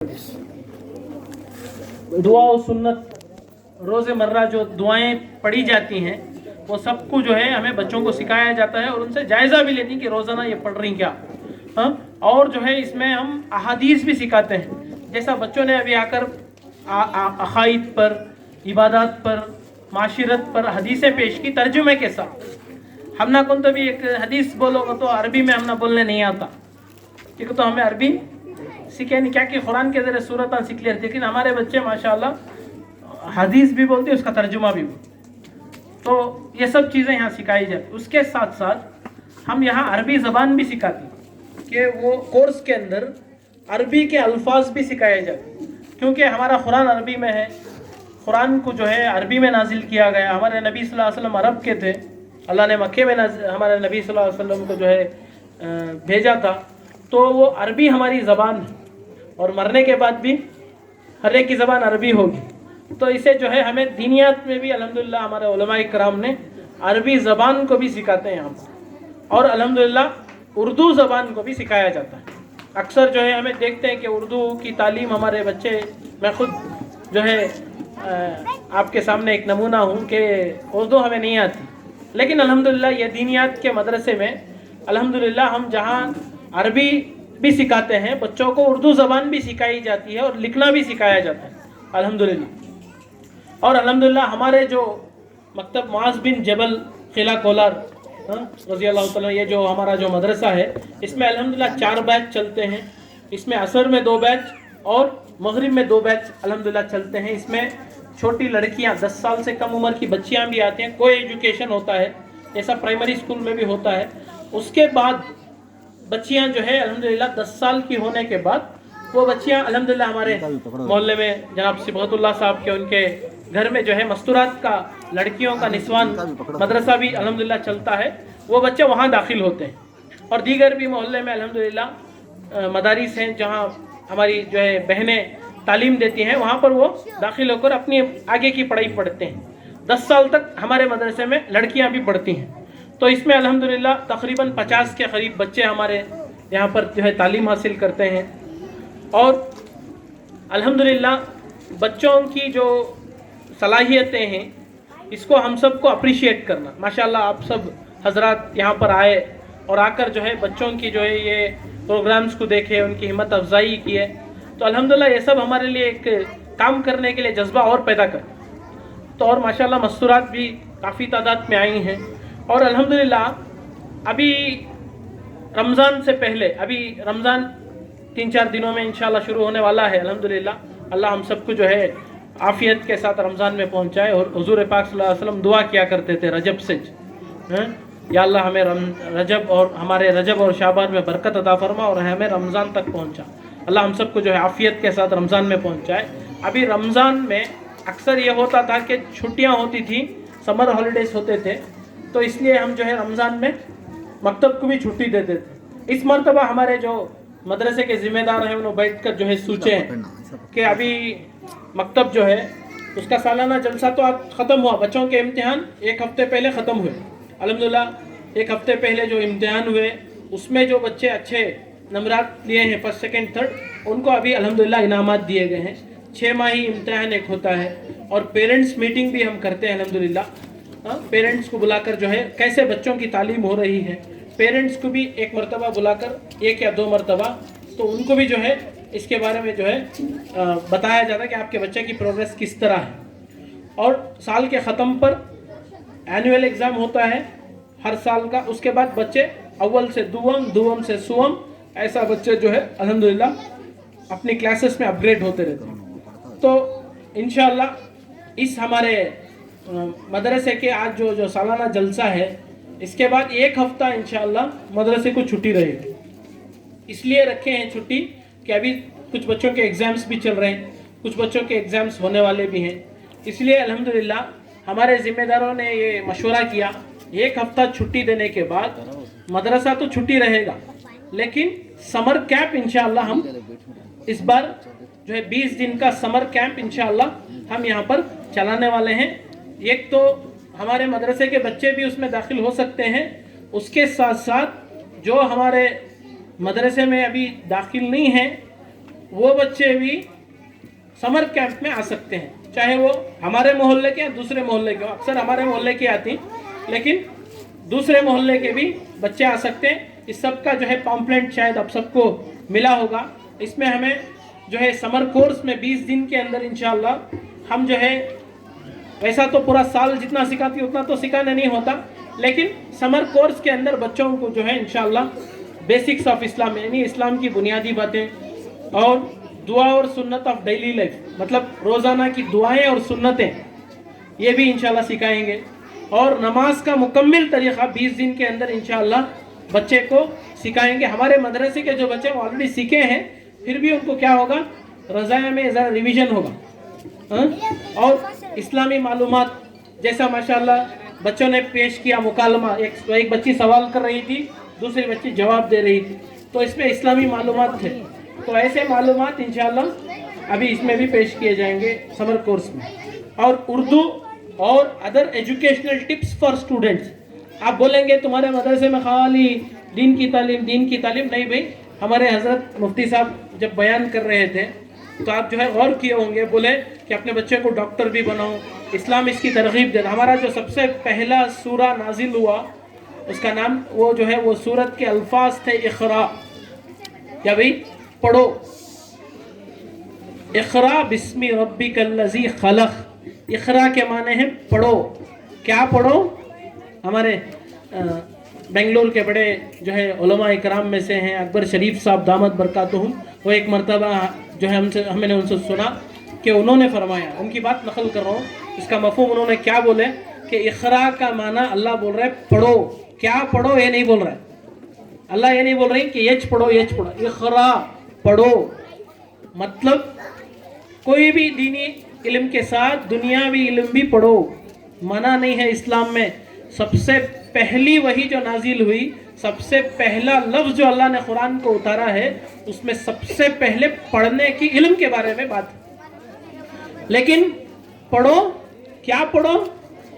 दुआ और सुन्नत रोज़ मर्रा जो दुआएं पढ़ी जाती हैं वो सबको जो है हमें बच्चों को सिखाया जाता है और उनसे जायज़ा भी लेती कि रोज़ाना ये पढ़ रही क्या। हाँ, और जो है इसमें हम अहादीस भी सिखाते हैं। जैसा बच्चों ने अभी आकर अकाईद पर, इबादत पर, माशिरत पर हदीसें पेश की तर्जुमे के साथ। हम ना कौन तो भी एक हदीस बोलोगे तो अरबी में हम ना बोलने नहीं आता, क्योंकि तो हमें अरबी सीखे नहीं, क्या कि कुरान के ज़रिए सूरत सीख लेते, लेकिन हमारे बच्चे माशाल्लाह हदीस भी बोलते, उसका तर्जुमा भी बोलते। तो ये सब चीज़ें यहाँ सिखाई जाती। उसके साथ साथ हम यहाँ अरबी ज़बान भी सिखाते हैं कि वो कोर्स के अंदर अरबी के अल्फाज भी सिखाए जाते, क्योंकि हमारा कुरान अरबी में है। कुरान को जो है अरबी में नाजिल किया गया। हमारे नबी सल्लल्लाहु अलैहि वसल्लम अरब के थे, अल्लाह ने मक्के में हमारे नबी सल्लल्लाहु अलैहि वसल्लम को जो है भेजा था। तो वो अरबी हमारी ज़बान है और मरने के बाद भी हर एक की ज़बान अरबी होगी। तो इसे जो है हमें दीनियात में भी अल्हम्दुलिल्लाह हमारे उलमाए कराम ने अरबी ज़बान को भी सिखाते हैं यहाँ पर, और अल्हम्दुलिल्लाह उर्दू ज़बान को भी सिखाया जाता है। अक्सर जो है हमें देखते हैं कि उर्दू की तालीम हमारे बच्चे, मैं खुद जो है आपके सामने एक नमूना हूँ कि उर्दू हमें नहीं आती, लेकिन अल्हम्दुलिल्लाह ये दीनियात के मदरसे में अल्हम्दुलिल्लाह हम जहाँ अरबी भी सिखाते हैं, बच्चों को उर्दू ज़बान भी सिखाई जाती है और लिखना भी सिखाया जाता है अल्हम्दुलिल्लाह। और अल्हम्दुलिल्लाह हमारे जो मकतब मुआज़ बिन जबल किला कोलार रज़ी अल्लाह तआला, ये जो हमारा जो मदरसा है, इसमें अल्हम्दुलिल्लाह 4 बैच चलते हैं। इसमें असर में 2 बैच और मगरिब में 2 बैच अल्हम्दुलिल्लाह चलते हैं। इसमें छोटी लड़कियां 10 साल से कम उम्र की बच्चियां भी आती हैं। कोई एजुकेशन होता है, जैसा प्राइमरी स्कूल में भी होता है। उसके बाद बच्चियां जो है अल्हम्दुलिल्लाह 10 साल की होने के बाद वो बच्चियां अल्हम्दुलिल्लाह हमारे मोहल्ले में जनाब सिबगतुल्लाह साहब के उनके घर में जो है मस्तूरात का लड़कियों का निस्वान मदरसा भी अल्हम्दुलिल्लाह चलता है। वो बच्चे वहाँ दाखिल होते हैं। और दीगर भी मोहल्ले में अल्हम्दुलिल्लाह मदारिस हैं जहाँ हमारी जो है बहनें तालीम देती हैं, वहाँ पर वो दाखिल होकर अपनी आगे की पढ़ाई पढ़ते हैं। 10 साल तक हमारे मदरसे में लड़कियाँ भी पढ़ती हैं। तो इसमें अल्हम्दुलिल्लाह तकरीबन 50 के करीब बच्चे हमारे यहाँ पर जो है तालीम हासिल करते हैं। और अल्हम्दुलिल्लाह बच्चों की जो सलाहियतें हैं, इसको हम सबको अप्रिशिएट करना। माशाल्लाह आप सब हजरात यहाँ पर आए और आकर जो है बच्चों की जो है ये प्रोग्राम्स को देखे, उनकी हिम्मत अफजाई की है। तो अल्हम्दुलिल्लाह ये सब हमारे लिए एक काम करने के लिए जज्बा और पैदा कर। तो और माशाल्लाह मस्तूरात भी काफ़ी तादाद में आई हैं। और अल्हम्दुलिल्लाह अभी रमज़ान से पहले, अभी रमज़ान 3-4 दिनों में इंशाल्लाह शुरू होने वाला है। अल्हम्दुलिल्लाह अल्लाह हम सबको जो है आफ़ियत के साथ रमज़ान में पहुंचाए। और हुज़ूर पाक सल्लल्लाहु अलैहि वसल्लम दुआ किया करते थे रजब से, या अल्लाह हमें रजब और हमारे रजब और शाबान में बरकत अता फरमा और हमें रमज़ान तक पहुंचा। अल्लाह हम सबको जो है आफ़ियत के साथ रमज़ान में पहुंचाए। अभी रमज़ान में अक्सर ये होता था कि छुट्टियाँ होती थी, समर हॉलीडेज़ होते थे, तो इसलिए हम जो है रमज़ान में मकतब को भी छुट्टी देते थे। इस मरतबा हमारे जो मदरसे के ज़िम्मेदार हैं उन्होंने बैठ कर जो है सोचें कि अभी मकतब जो है उसका सालाना जलसा तो आज ख़त्म हुआ, बच्चों के इम्तिहान 1 हफ़्ते पहले ख़त्म हुए। अल्हम्दुलिल्लाह 1 हफ़्ते पहले जो इम्तिहान हुए उसमें जो बच्चे अच्छे नंबरात लिए हैं, फर्स्ट सेकंड थर्ड, उनको अभी अल्हम्दुलिल्लाह इनामात दिए गए हैं। 6 माही इम्तिहान एक होता है और पेरेंट्स मीटिंग भी हम करते हैं अल्हम्दुलिल्लाह। पेरेंट्स को बुलाकर जो है कैसे बच्चों की तालीम हो रही है, पेरेंट्स को भी एक मरतबा बुलाकर 1 या 2 मरतबा, तो उनको भी जो है इसके बारे में जो है बताया जाता है कि आपके बच्चे की प्रोग्रेस किस तरह है। और साल के ख़त्म पर एनुअल एग्ज़ाम होता है हर साल का। उसके बाद बच्चे अव्वल से दुवम, दुवम से सुवम, ऐसा बच्चे जो है अल्हम्दुलिल्लाह अपनी क्लासेस में अपग्रेड होते रहते हैं। तो इंशाअल्लाह इस हमारे मदरसे के आज जो सालाना जलसा है, इसके बाद 1 हफ़्ता इंशाअल्लाह मदरसे को छुट्टी रहेगी। इसलिए रखे हैं छुट्टी कि अभी कुछ बच्चों के एग्ज़ाम्स भी चल रहे हैं, कुछ बच्चों के एग्ज़ाम्स होने वाले भी हैं। इसलिए अल्हम्दुलिल्लाह हमारे ज़िम्मेदारों ने ये मशवरा किया, 1 हफ़्ता छुट्टी देने के बाद मदरसा तो छुट्टी रहेगा, लेकिन समर कैंप इंशाअल्लाह हम इस बार जो है 20 दिन का समर कैंप इंशाअल्लाह हम यहाँ पर चलाने वाले हैं। एक तो हमारे मदरसे के बच्चे भी उसमें दाखिल हो सकते हैं, उसके साथ साथ जो हमारे मदरसे में अभी दाखिल नहीं हैं वो बच्चे भी समर कैंप में आ सकते हैं, चाहे वो हमारे मोहल्ले के या दूसरे मोहल्ले के हो। अक्सर हमारे मोहल्ले की आती, लेकिन दूसरे मोहल्ले के भी बच्चे आ सकते हैं। इस सब का जो है पॉम्पलेट शायद आप सबको मिला होगा। इसमें हमें जो है समर कोर्स में 20 दिन के अंदर इंशाअल्लाह हम जो है, वैसा तो पूरा साल जितना सिखाती उतना तो सिखाना नहीं होता, लेकिन समर कोर्स के अंदर बच्चों को जो है इंशाअल्लाह बेसिक्स ऑफ इस्लाम यानी इस्लाम की बुनियादी बातें और दुआ और सुन्नत ऑफ डेली लाइफ, मतलब रोज़ाना की दुआएं और सुन्नतें, ये भी इंशाअल्लाह सिखाएंगे। और नमाज का मुकम्मल तरीक़ा 20 दिन के अंदर इंशाअल्लाह बच्चे को सिखाएंगे। हमारे मदरसे के जो बच्चे ऑलरेडी सीखे हैं, फिर भी उनको क्या होगा, रज़ाया में ज़रा रिवीजन होगा। और इस्लामी मालूमात, जैसा माशाअल्लाह बच्चों ने पेश किया मुकालमा, एक बच्ची सवाल कर रही थी, दूसरी बच्ची जवाब दे रही थी, तो इसमें इस्लामी मालूमात थे। तो ऐसे मालूमात इंशाअल्लाह अभी इसमें भी पेश किए जाएंगे समर कोर्स में। और उर्दू और other educational tips for students. आप बोलेंगे तुम्हारे मदरसे में खाली दीन की तालीम नहीं भाई, हमारे हज़रत मुफ्ती साहब जब बयान कर रहे थे तो आप जो है गौर किए होंगे, बोले कि अपने बच्चे को डॉक्टर भी बनाओ, इस्लाम इसकी तरगीब देना। हमारा जो सबसे पहला सूरा नाजिल हुआ उसका नाम वो जो है वो सूरत के अल्फाज थे इक़रा, क्या भाई पढ़ो, इक़रा बिस्मि रब्बिकल्लज़ी खलक़। इक़रा के माने हैं पढ़ो। क्या पढ़ो? हमारे बेंगलोर के बड़े जो है उलमा इकराम में से हैं अकबर शरीफ साहब दामद बरकातुहुम, वो एक मरतबा जो है हमने उनसे सुना कि उन्होंने फरमाया, उनकी बात नकल कर रहा हूँ, इसका मफ़हूम उन्होंने क्या बोले कि इक़रा का माना अल्लाह बोल रहा है पढ़ो। क्या पढ़ो? ये नहीं बोल रहा है अल्लाह, ये नहीं बोल रही कि यच पढ़ो, इक़रा पढ़ो। मतलब कोई भी दीनी इल्म के साथ दुनियावी इल्म भी पढ़ो, मना नहीं है इस्लाम में। सबसे पहली वही जो नाजिल हुई, सबसे पहला लफ्ज़ जो अल्लाह ने कुरान को उतारा है, उसमें सबसे पहले पढ़ने की इल्म के बारे में बात है। लेकिन पढ़ो, क्या पढ़ो?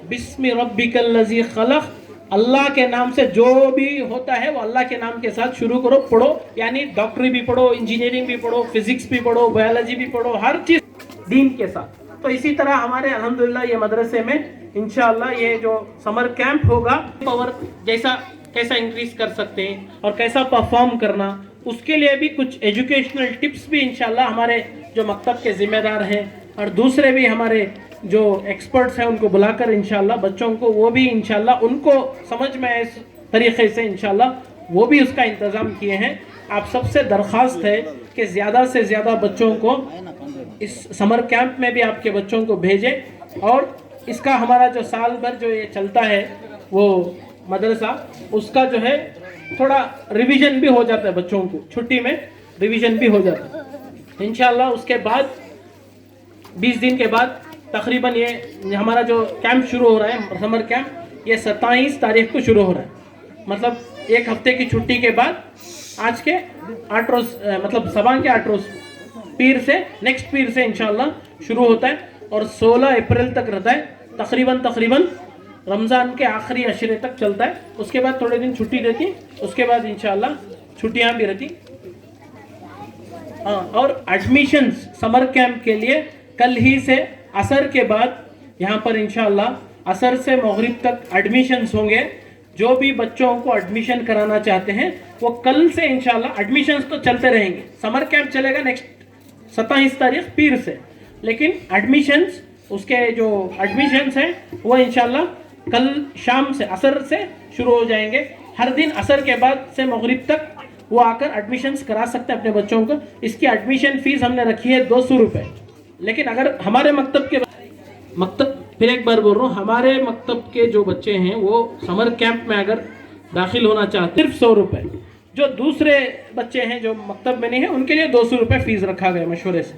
बिस्मि रब्बिकल्लज़ी खलक़, अल्लाह के नाम से जो भी होता है वो अल्लाह के नाम के साथ शुरू करो, पढ़ो। यानी डॉक्टरी भी पढ़ो, इंजीनियरिंग भी पढ़ो, फिजिक्स भी पढ़ो, बायोलॉजी भी पढ़ो, हर चीज़ दीन के साथ। तो इसी तरह हमारे अल्हम्दुलिल्लाह ये मदरसे में इंशाअल्लाह ये जो समर कैंप होगा, पावर जैसा कैसा इंक्रीज कर सकते हैं और कैसा परफॉर्म करना, उसके लिए भी कुछ एजुकेशनल टिप्स भी इंशाअल्लाह हमारे जो मकतब के ज़िम्मेदार हैं और दूसरे भी हमारे जो एक्सपर्ट्स हैं उनको बुलाकर इंशाअल्लाह बच्चों को वो भी इंशाअल्लाह उनको समझ में इस तरीक़े से इंशाअल्लाह वो भी उसका इंतज़ाम किए हैं। आप सबसे दरख्वास्त है कि ज़्यादा से ज़्यादा बच्चों को इस समर कैंप में भी आपके बच्चों को भेजें। और इसका हमारा जो साल भर जो ये चलता है वो मदरसा, उसका जो है थोड़ा रिवीजन भी हो जाता है, बच्चों को छुट्टी में रिवीजन भी हो जाता है इंशाअल्लाह। उसके बाद 20 दिन के बाद तकरीबन ये हमारा जो कैंप शुरू हो रहा है समर कैंप, ये 27 तारीख को शुरू हो रहा है। मतलब एक हफ्ते की छुट्टी के बाद आज के 8 रोज़, मतलब सबा के 8 रोज़ पीर से, नेक्स्ट पीर से इंशाअल्लाह शुरू होता है और 16 अप्रैल तक रहता है। तकरीबन रमज़ान के आखिरी अशरे तक चलता है। उसके बाद थोड़े दिन छुट्टी रहती, उसके बाद इंशाअल्लाह छुट्टियां भी रहती। हाँ, और एडमिशन्स समर कैंप के लिए कल ही से असर के बाद यहाँ पर इंशाअल्लाह असर से मगरिब तक एडमिशन्स होंगे। जो भी बच्चों को एडमिशन कराना चाहते हैं वो कल से इंशाअल्लाह, एडमिशन्स तो चलते रहेंगे, समर कैंप चलेगा नेक्स्ट 27 तारीख पीर से, लेकिन एडमिशन्स, उसके जो एडमिशन्स हैं वो इंशाअल्लाह कल शाम से असर से शुरू हो जाएंगे। हर दिन असर के बाद से मगरिब तक वो आकर एडमिशन्स करा सकते हैं अपने बच्चों को। इसकी एडमिशन फ़ीस हमने रखी है 200 रुपये। लेकिन अगर हमारे मकतब फिर एक बार बोल रहा हूँ, हमारे मकतब के जो बच्चे हैं वो समर कैंप में अगर दाखिल होना चाहते सिर्फ 100 रुपये। जो दूसरे बच्चे हैं जो मकतब में नहीं है उनके लिए 200 रुपये फ़ीस रखा गया मशवरे से।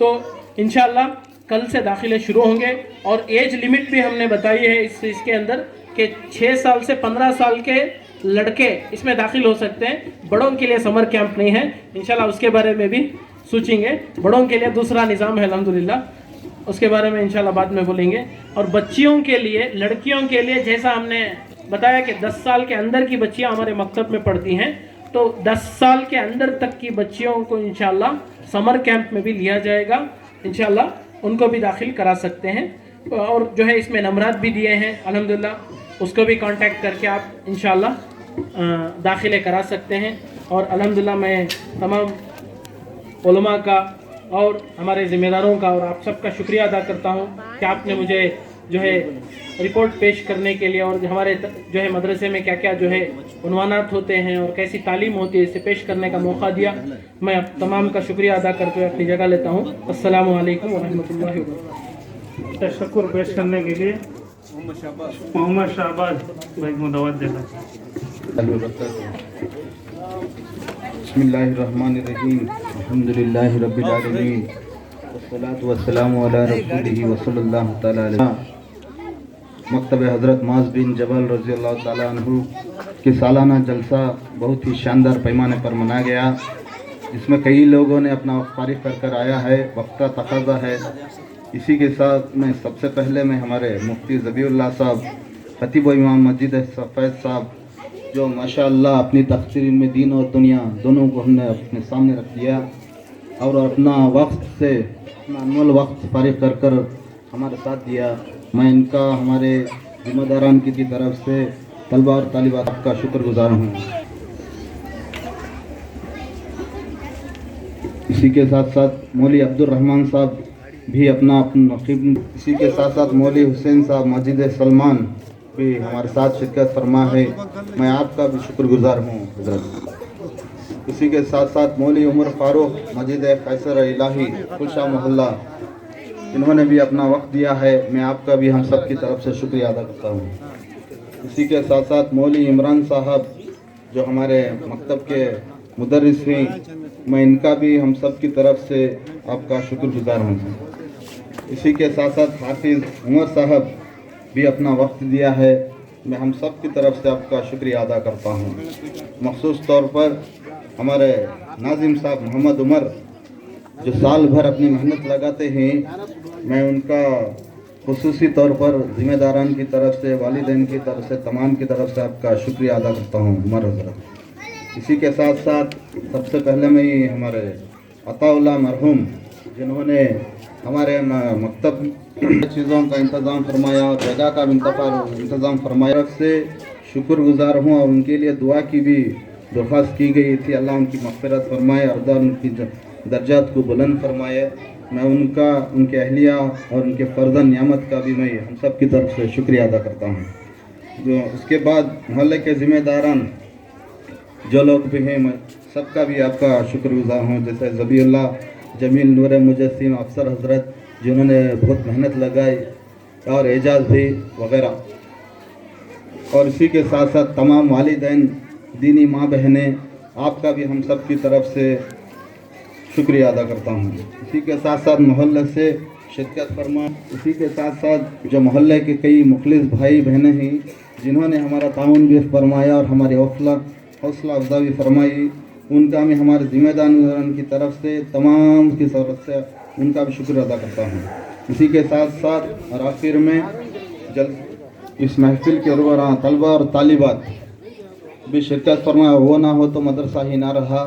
तो इंशाअल्लाह कल से दाखिले शुरू होंगे। और एज लिमिट भी हमने बताई है इसके अंदर कि 6 साल से 15 साल के लड़के इसमें दाखिल हो सकते हैं। बड़ों के लिए समर कैंप नहीं है, इंशाल्लाह उसके बारे में भी सोचेंगे। बड़ों के लिए दूसरा निज़ाम है अल्हम्दुलिल्लाह, उसके बारे में इंशाल्लाह बाद में बोलेंगे। और बच्चियों के लिए, लड़कियों के लिए जैसा हमने बताया कि 10 साल के अंदर की बच्चियां हमारे मकतब में पढ़ती हैं, तो 10 साल के अंदर तक की बच्चियों को इंशाल्लाह समर कैंप में भी लिया जाएगा इंशाल्लाह, उनको भी दाखिल करा सकते हैं। और जो है इसमें नंबरात भी दिए हैं अल्हम्दुलिल्लाह, उसको भी कांटेक्ट करके आप इंशाल्लाह दाखिले करा सकते हैं। और अल्हम्दुलिल्लाह मैं तमाम उलमा का और हमारे ज़िम्मेदारों का और आप सबका शुक्रिया अदा करता हूँ कि आपने मुझे जो है रिपोर्ट पेश करने के लिए और हमारे जो है मदरसे में क्या क्या जो है उन्वानात होते हैं और कैसी तालीम होती है इसे पेश करने का मौका दिया। मैं आप तमाम का शुक्रिया अदा करते हुए अपनी जगह लेता हूँ। अस्सलामु अलैकुम व रहमतुल्लाहि व बरकातहू। तशक्कुर पेश करने के लिए मोहम्मद शाहबाज भाई को दावत देता हूँ। बिस्मिल्लाहिर्रहमानिर्रहीम, अल्हम्दुलिल्लाहि रब्बिल आलमीन, वस्सलातु वस्सलामु अला रसूलिही व सल्लल्लाहु तआला अलैहि। मकतब हज़रत माज़ बिन जबल रज़ियल्लाहु तआला अन्हु की सालाना जलसा बहुत ही शानदार पैमाने पर मनाया गया, जिसमें कई लोगों ने अपना वक्त फारिग कर कर आया है, वक्त का तकाज़ा है। इसी के साथ मैं सबसे पहले मैं हमारे मुफ्ती ज़बीउल्लाह साहब, खतीब व इमाम मस्जिद सफ़ैद साहब, जो माशाअल्लाह अपनी तक़सीर में दीन और दुनिया दोनों को हमने अपने सामने रख दिया और अपना वक्त से अपना अनमोल वक्त फारिग कर कर हमारे साथ दिया। मैं इनका हमारे ज़िम्मेदारान की तरफ से तलबा और तालिबात का शुक्रगुजार हूँ। इसी के साथ साथ मौली अब्दुल रहमान साहब भी अपना इसी के साथ साथ मौली हुसैन साहब मस्जिद सलमान भी हमारे साथ शिरकत फरमा है। मैं आपका भी शुक्रगुजार हूँ हज़रत। इसी के साथ साथ मौली उमर फारूक मस्जिद कैसर इलाही खुलशा मोहल्ला, इन्होंने भी अपना वक्त दिया है। मैं आपका भी हम सब की तरफ से शुक्रिया अदा करता हूँ। इसी के साथ साथ मौली इमरान साहब जो हमारे मकतब के मुदर्रिस हैं, मैं इनका भी हम सब की तरफ से आपका शुक्रगुजार हूँ। इसी के साथ साथ हाफिज़ उमर साहब भी अपना वक्त दिया है, मैं हम सब की तरफ से आपका शुक्रिया अदा करता हूँ। मखसूस तौर पर हमारे नाजिम साहब मोहम्मद उमर जो साल भर अपनी मेहनत लगाते हैं, मैं उनका खुसूसी तौर पर ज़िम्मेदारान की तरफ से, वालिदैन की तरफ से, तमाम की तरफ से आपका शुक्रिया अदा करता हूँ उमर हज़रत। इसी के साथ साथ सबसे पहले मैं हमारे अताउल्लाह मरहूम, जिन्होंने हमारे मकतब चीज़ों का इंतज़ाम फरमाया और जगह का भी इंतज़ाम फरमाया, से शुक्रगुजार हूँ और उनके लिए दुआ की भी दरख्वास्त की गई थी। अल्लाह उनकी मग़फ़िरत फरमाए और उनकी दर्जात को बुलंद फरमाए। मैं उनका, उनके अहलिया और उनके फ़र्ज़न नियामत का भी मैं हम सब की तरफ से शुक्रिया अदा करता हूँ। जो उसके बाद मोहल्ले के ज़िम्मेदारान जो लोग भी हैं, मैं सबका भी आपका शुक्रगुजार हूँ। जैसे ज़बीउल्लाह जमील नूर मुजस्सिम अफसर हज़रत, जिन्होंने बहुत मेहनत लगाई, और एजाज़ भी वग़ैरह। और इसी के साथ साथ तमाम वालिदैन, दीनी माँ बहनें, आपका भी हम सब की तरफ से शुक्रिया अदा करता हूँ। इसी के साथ साथ मोहल्ले से शिरकत फरमा, इसी के साथ साथ जो मोहल्ले के कई मुखलिस भाई बहनें हैं, जिन्होंने हमारा ताउन भी फरमाया और हमारी हौसला अफजा भी फरमाई, उनका मैं हमारे ज़िम्मेदारान की तरफ से तमाम की तरफ से उनका भी शुक्र अदा करता हूँ। इसी के साथ साथ और आखिर में इस महफिल के रुबरा तलबा और तालिबात भी शिरकत फरमाया, वो ना हो तो मदरसा ही ना रहा।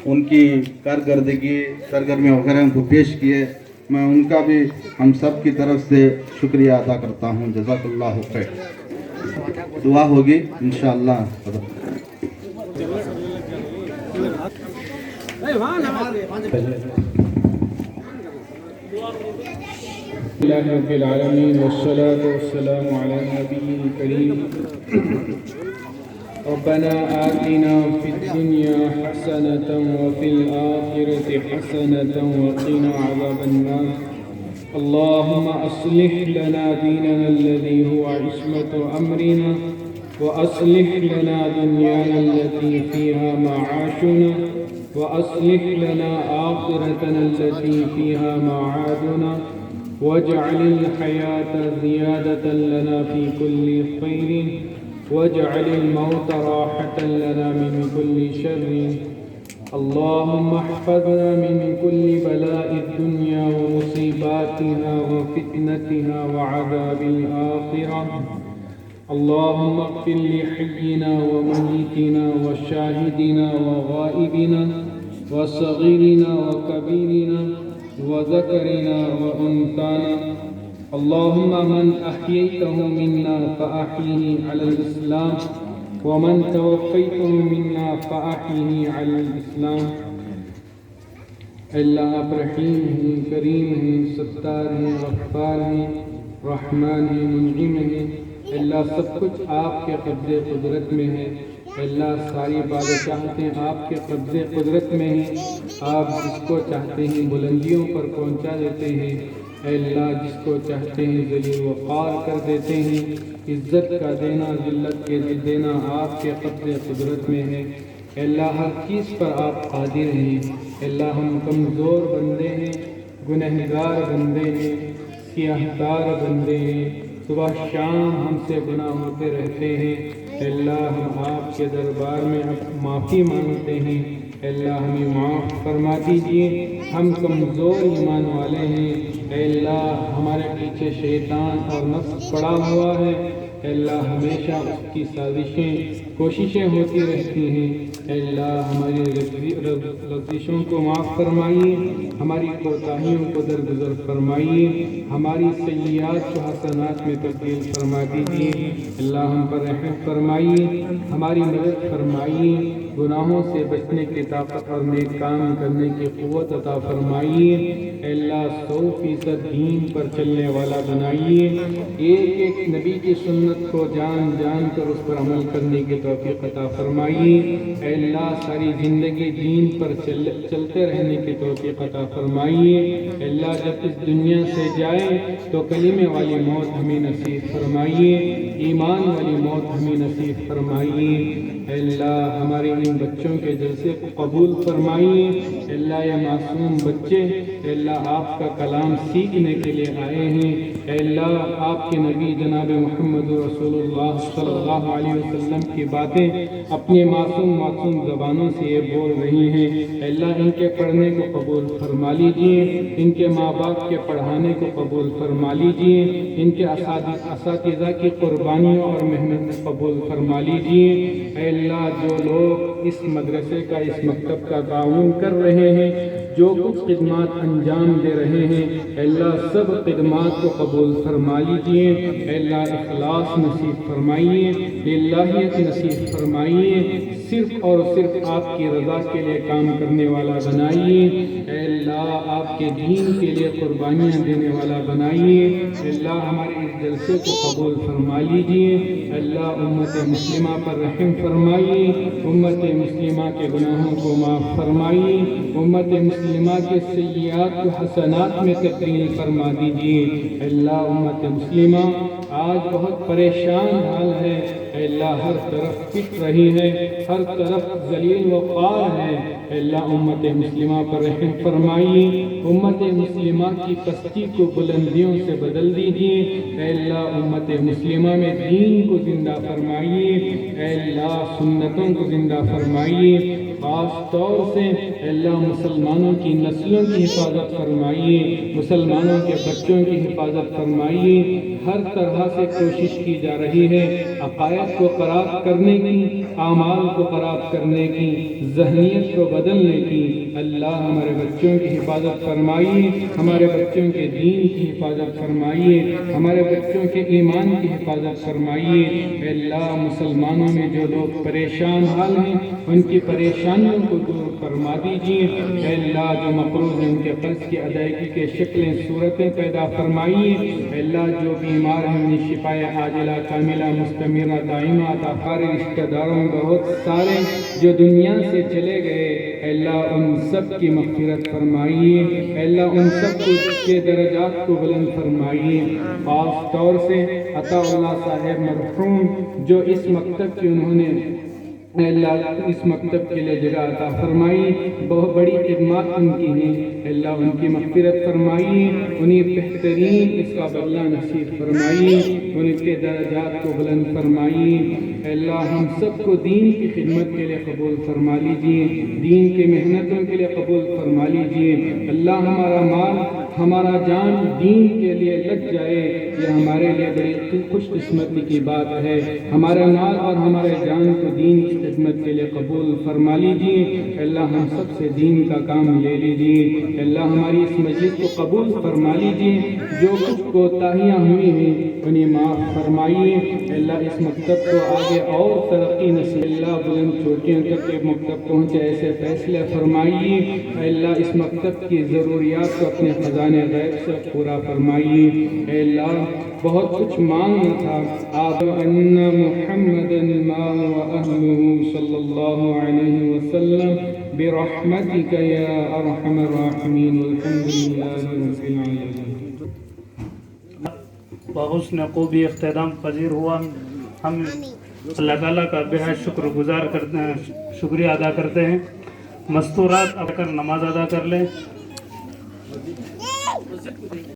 उनकी कारकर्दगी सरगर्मियाँ वगैरह को पेश किए, मैं उनका भी हम सब की तरफ से शुक्रिया अदा करता हूँ। जज़ाकल्लाहु खैर। दुआ होगी इंशाअल्लाह। रब्बिल आलमीन वस्सलातु वस्सलामु अला नबिय्यिल करीम। रब्बना आतिना फिद दुनिया हसनतन व फिल आखिरति हसनतन व क़िना अज़ाबन नार। अल्लाहुम्मा अस्लिह लना दीनना अल्लज़ी हुवा इस्मतु अमरिना व अस्लिह लना दुनियाना अल्लती फ़ीहा मआशुना व अस्लिह लना आखिरतना अल्लती फ़ीहा मआदुना वजअलिल हयाता ज़ियादतन लना फ़ी कुल्लि खैरिन वजअलिल मौता राहतन लना मिन कुल्लि शर्रिन। अल्लाहुम्मा अहफ़ज़ना मिन कुल्लि बलाइद दुनिया व मुसीबातिहा व फितनतिहा व अज़ाबिल आखिरह। अल्लाहुम्मा अग़फ़िर लि हय्यिना व मय्यितिना व शाहिदिना व गाइबिना وصغيرنا وكبيرنا وذكرنا وأنثانا. اللهم من أحييته منا فأحيه على الإسلام ومن توفيته منا فأحيه على الإسلام. اللہ آپ رحیم ہیں، کریم ہیں، ستار ہیں، غفار ہیں، رحمان ہیں، منعم ہیں. اللہ سب کچھ آپ کے قبضے قدرت میں ہے. اللہ ساری بادشاہتیں آپ کے قبضے قدرت میں ہیں. آپ جس کو چاہتے ہیں بلندیوں پر پہنچا دیتے ہیں. اے اللہ جس کو چاہتے ہیں ذلیل وقار کر دیتے ہیں. عزت کا دینا، ذلت کے دینا آپ کے قبضے قدرت میں ہے. اے اللہ ہر چیز پر آپ قادر ہیں. اے اللہ ہم کمزور بندے ہیں، گنہگار بندے ہیں، سیاہکار بندے ہیں. صبح شام ہم سے گناہ ہوتے رہتے ہیں. اے اللہ ہم آپ کے دربار میں اب معافی مانگتے ہیں. اے اللہ ہمیں معاف فرما دیجیے. ہم کمزور ایمان والے ہیں. اے اللہ ہمارے پیچھے شیطان اور نفس پڑا ہوا ہے. اے اللہ ہمیشہ اس کی سازشیں، کوششیں ہوتی رہتی ہیں. اے اللہ ہماری لغزشوں کو معاف فرمائیے، ہماری کوتاہیوں کو درگزر فرمائیے، ہماری سیئات کو حسنات میں تبدیل فرما دیجیے. اللہ ہم پر رحم فرمائیے، ہماری مدد فرمائیے، گناہوں سے بچنے کی طاقت اور نیک کام کرنے کی قوت عطا فرمائیے. اے اللہ 100% دین پر چلنے والا بنائیے. ایک ایک نبی کی سنت کو جان جان کر اس پر عمل کرنے کی توفیق عطا فرمائیے. اے اللہ ساری زندگی دین پر چلتے رہنے کی توفیق عطا فرمائیے. اے اللہ جب اس دنیا سے جائیں تو کلمے والی موت ہمیں نصیب فرمائیے، ایمان والی موت ہمیں نصیب فرمائیے. اے اللہ ہمارے ان بچوں کے جلسے کو قبول فرمائیے. اے اللہ یہ معصوم بچے اے اللہ آپ کا کلام سیکھنے کے لیے آئے ہیں. اے اللہ آپ کے نبی جناب محمد رسول اللہ صلی اللہ علیہ وسلم کی باتیں اپنے معصوم زبانوں سے یہ بول رہی ہیں. اے اللہ ان کے پڑھنے کو قبول فرما لیجیے، ان کے ماں باپ کے پڑھانے کو قبول فرما لیجیے، ان کے اساتذہ کی قربانیوں اور محنت کو قبول فرما لیجیے. اے اللہ جو لوگ اس مدرسے کا، اس مکتب کا تعاون کر رہے ہیں، جو کچھ خدمات انجام دے رہے ہیں، اے اللہ سب خدمات کو قبول فرما لیجیے. اے اللہ اخلاص نصیب فرمائیے، الہیت نصیب فرمائیے، صرف اور صرف آپ کی رضا کے لیے کام کرنے والا بنائیے. اے اللہ آپ کے دین کے لیے قربانیاں دینے والا بنائیے. اے اللہ ہمارے اس جلسے کو قبول فرما لیجیے. اے اللہ امت مسلمہ پر رحم فرمائیے، امت مسلمہ کے گناہوں کو معاف فرمائیے، امت مسلمہ کے سیئات کو حسنات میں تبدیل فرما دیجیے. اے اللہ امت مسلمہ آج بہت پریشان حال ہے. اے اللہ ہر طرف پٹ رہی ہے، ہر طرف ذلیل و خوار ہے. اے اللہ امت مسلمہ پر رحم فرمائیے، امت مسلمہ کی پستی کو بلندیوں سے بدل دیجیے. اے اللہ امت مسلمہ میں دین کو زندہ فرمائیے. اے اللہ سنتوں کو زندہ فرمائیے. خاص طور سے اے اللہ مسلمانوں کی نسلوں کی حفاظت فرمائیے، مسلمانوں کے بچوں کی حفاظت فرمائیے. ہر طرح سے کوشش کی جا رہی ہے عقائد کو خراب کرنے کی، اعمال کو خراب کرنے کی، ذہنیت کو بدلنے کی. اللہ ہمارے بچوں کی حفاظت فرمائیے، ہمارے بچوں کے دین کی حفاظت فرمائیے، ہمارے بچوں کے ایمان کی حفاظت فرمائیے. اے اللہ مسلمانوں میں جو لوگ پریشان حال ہیں ان کی پریشانیوں کو دور فرما دیجیے. اے اللہ جو مقروض ہیں ان کے قرض کی ادائیگی کے شکلیں صورتیں پیدا فرمائیے. اے اللہ جو بیمار ہیں انہیں شفائے عاجلہ کاملہ مستمرہ دائمہ عطا فرمائیے. رشتہ داروں میں بہت سارے جو دنیا سے چلے گئے، اے اللہ ان سب کی مغفرت فرمائیے. اے اللہ ان سب کے درجات کو بلند فرمائیے. خاص طور سے عطا اللہ صاحب مرحوم جو اس مکتب کی انہوں نے اے اللہ اس مکتب کے لیے جگہ عطا فرمائی، بہت بڑی خدمات ان کی ہیں. اے اللہ ان کی مغفرت فرمائیے، انہیں بہترین اس کا بدلہ نصیب فرمائیے، ان کے درجات کو بلند فرمائیے. اے اللہ ہم سب کو دین کی خدمت کے لیے قبول فرما لیجیے، دین کی محنتوں کے لیے قبول فرما لیجیے. اللہ ہمارا مال ہمارا جان دین کے لیے لگ جائے، یہ ہمارے لیے بڑی خوش قسمتی کی بات ہے۔ ہمارے مال اور ہمارے جان کو دین کی خدمت کے لیے قبول فرما لیجیے۔ اللہ ہم سب سے دین کا کام لے لیجیے۔ اللہ ہماری اس مسجد کو قبول فرما لیجیے، جو کچھ کوتاہیاں ہوئی ہیں انہیں معاف فرمائیے۔ اللہ اس مکتب کو آگے اور ترقی نصیب، اللہ بلند چوٹیوں تک کے مکتب پہنچے ایسے فیصلے فرمائیے۔ اللہ اس مکتب کی ضروریات کو اپنے خزانے غیب سے پورا فرمائیے۔ اے اللہ بہت کچھ مانگنا تھا، آپ ان محمدا ما واہلہ صلی اللہ علیہ وسلم برحمتک یا ارحم الراحمین، والحمد للہ رب العالمین۔ بحسن خوبی اختتام پذیر ہوا۔ ہم اللہ تعالیٰ کا بہت شکر گزار کرتے ہیں، شکریہ ادا کرتے ہیں۔ مستورات اب کر نماز ادا کر لیں۔